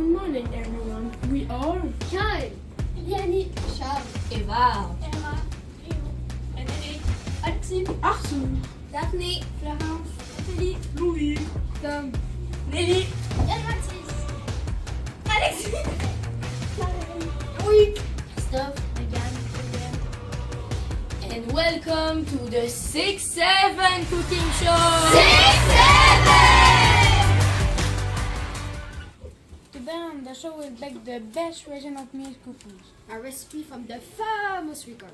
Good morning, everyone. We are Kyle, Yannick, Charles, Eva, Emma, Emily, Alexis, Arthur, Daphné, Florence, Nathalie, Louis, Tom, Nelly, Jean-Baptiste, Alexis, Louis, Christophe, Megan, and welcome to the 6-7 cooking show! 6-7! Today on the show we'll make the best version of meal cookies. A recipe from the famous record.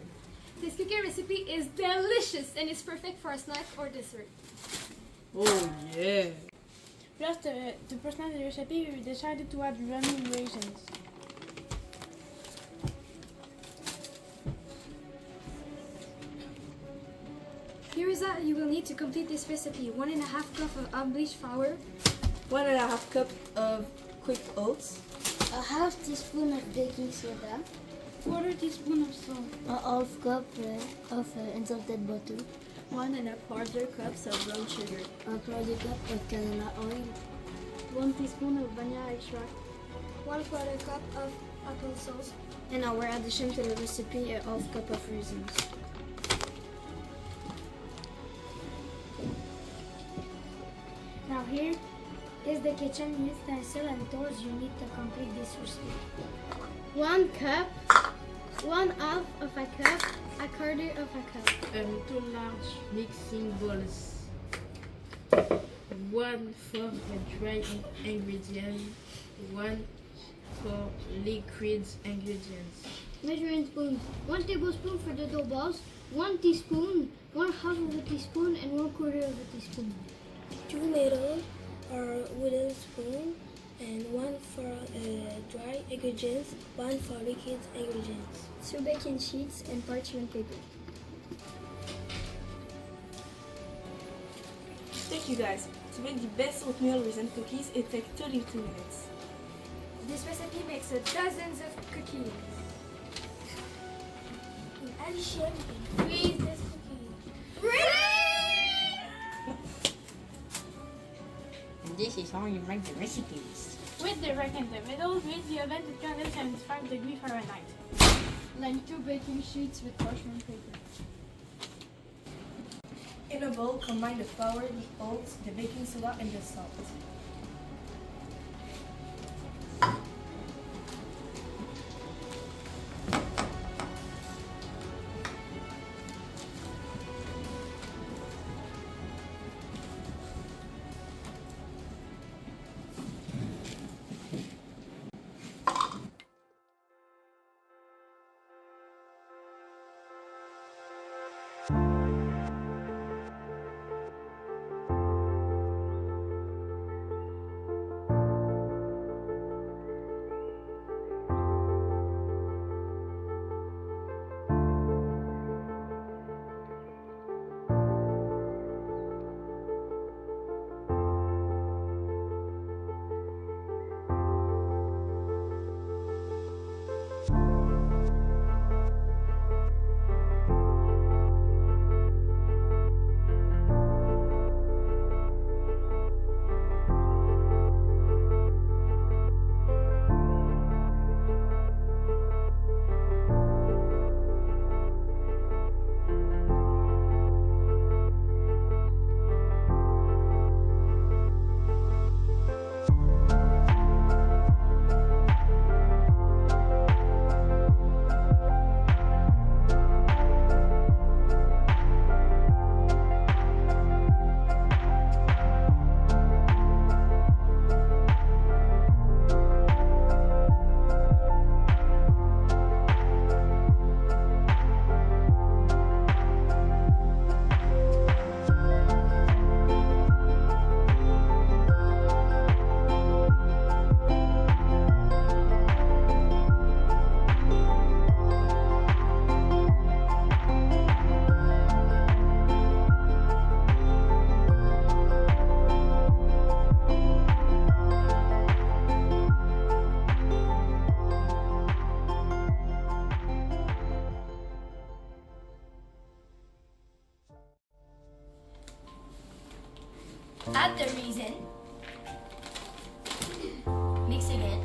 This cookie recipe is delicious and is perfect for a snack or dessert. Oh yeah. Plus, to personalize the recipe, we decided to add runny raisins. Here is what you will need to complete this recipe. 1.5 cup of unbleached flour, 1.5 cup of quick oats, A half teaspoon of baking soda, 1/4 teaspoon of salt, a half cup of unsalted butter, 1.25 cups of brown sugar, a quarter cup of canola oil, 1 teaspoon of vanilla extract, 1/4 cup of apple sauce, and our addition to the recipe, a half cup of raisins. Now here is the kitchen utensil and tools you need to complete this recipe. 1 cup, 1/2 of a cup, a quarter of a cup. 2 large mixing bowls. 1 for the dry ingredient, 1 for liquid ingredients. Measuring spoons. 1 tablespoon for the dough balls, 1 teaspoon, 1/2 of a teaspoon, and 1/4 of a teaspoon. 2 metal or wooden spoon, and 1 for dry ingredients, 1 for liquid ingredients. 2 baking sheets and parchment paper. Thank you guys. To make the best oatmeal raisin cookies, it takes 32 minutes. This recipe makes dozens of cookies. In addition, you can freeze this cookie. and this is how you make the recipes. with the rack in the middle, heat the oven to 275 degrees Fahrenheit. Line 2 baking sheets with parchment paper. In a bowl, combine the flour, the oats, the baking soda, and the salt. Add the raisin. Mix again.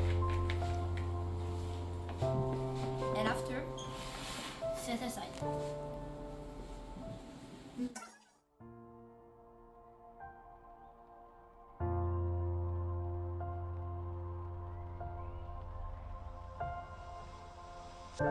Another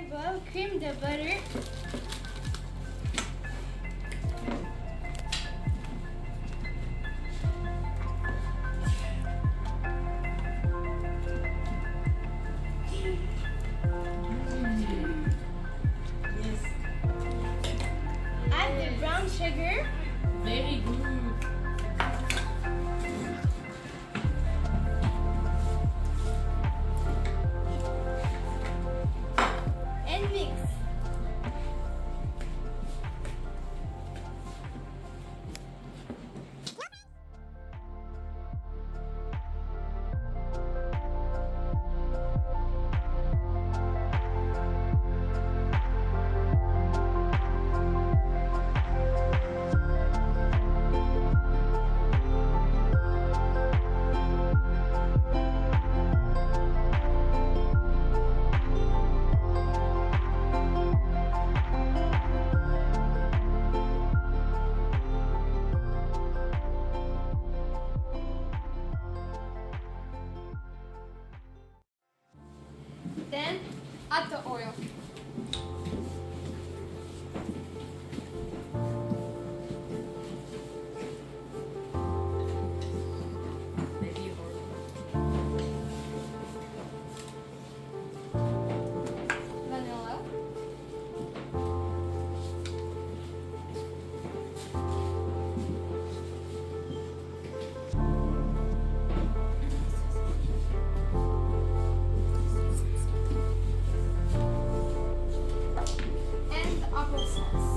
bowl, cream the butter. Add the brown sugar. Very good. And mix. Then add the oil. Vanilla. And applesauce.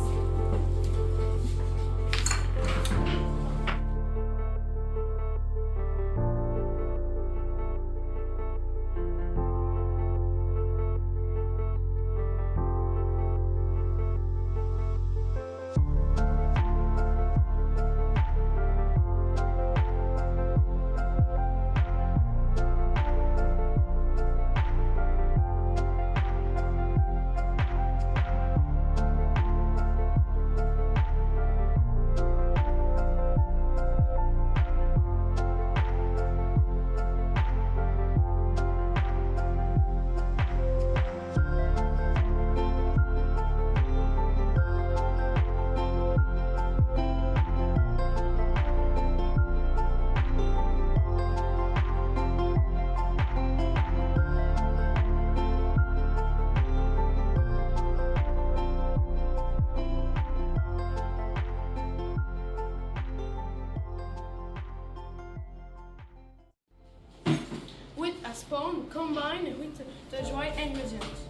With a spoon, combine with the dry ingredients.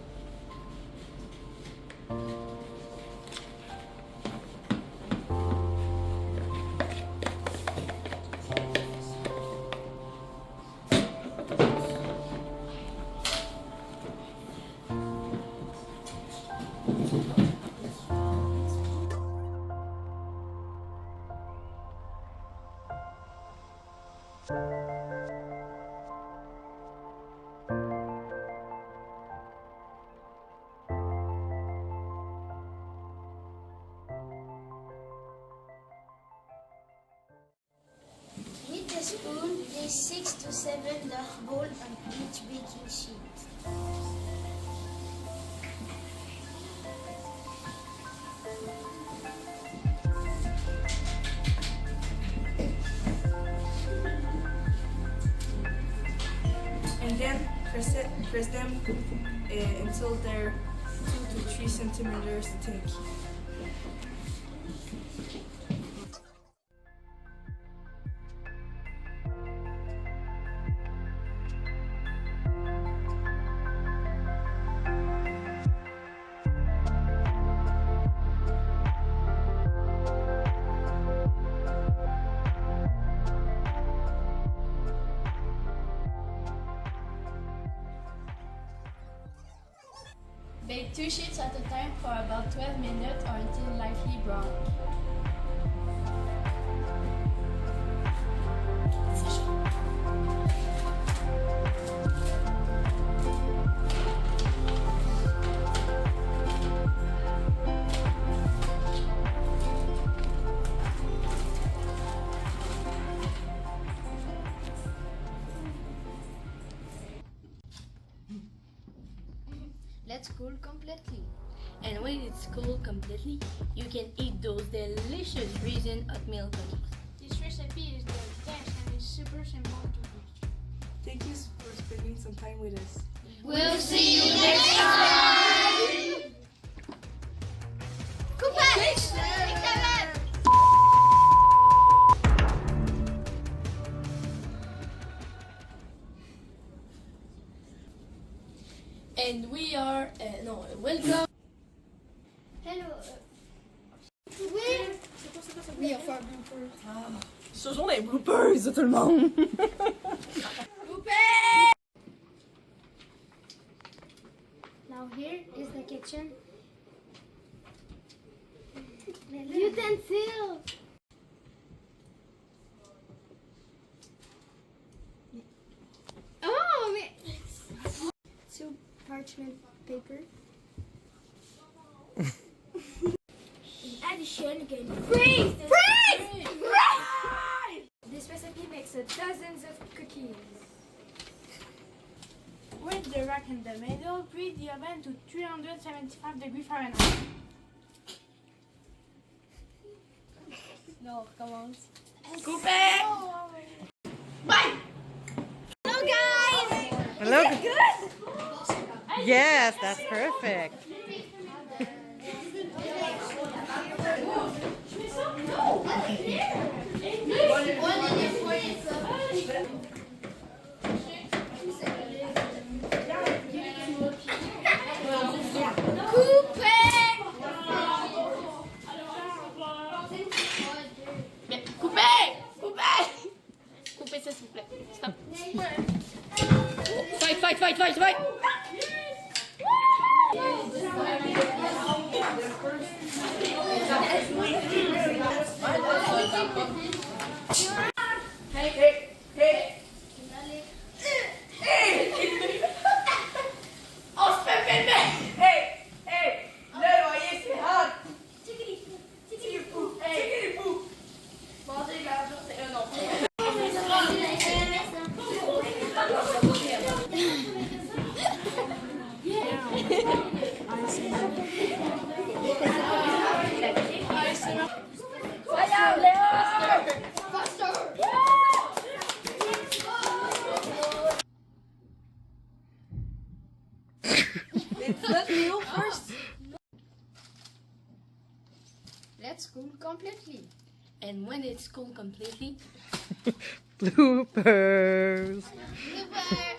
With the spoon, place 6 to 7 dough balls on each baking sheet. And then press them until they're 2 to 3 centimeters thick. Bake 2 sheets at a time for about 12 minutes or until lightly brown. Let's cool completely. And when it's cooled completely, you can eat those delicious raisin oatmeal cookies. This recipe is the best and is super simple to do. Thank you for spending some time with us. We'll see you next time! And we are, welcome. Hello. Ce sont les bloopers de tout le monde. Now here is the kitchen. Utensil. Oh, mais... Two parchment paper. In addition, you can freeze! This recipe makes dozens of cookies. With the rack in the middle, preheat the oven to 375 degrees Fahrenheit. No, recommence. Hello. Good. Yes, that's perfect. Coupez ça s'il vous plaît. Stop. Fight. Let's cool completely. And when it's cooled completely, Bloopers. Bloopers!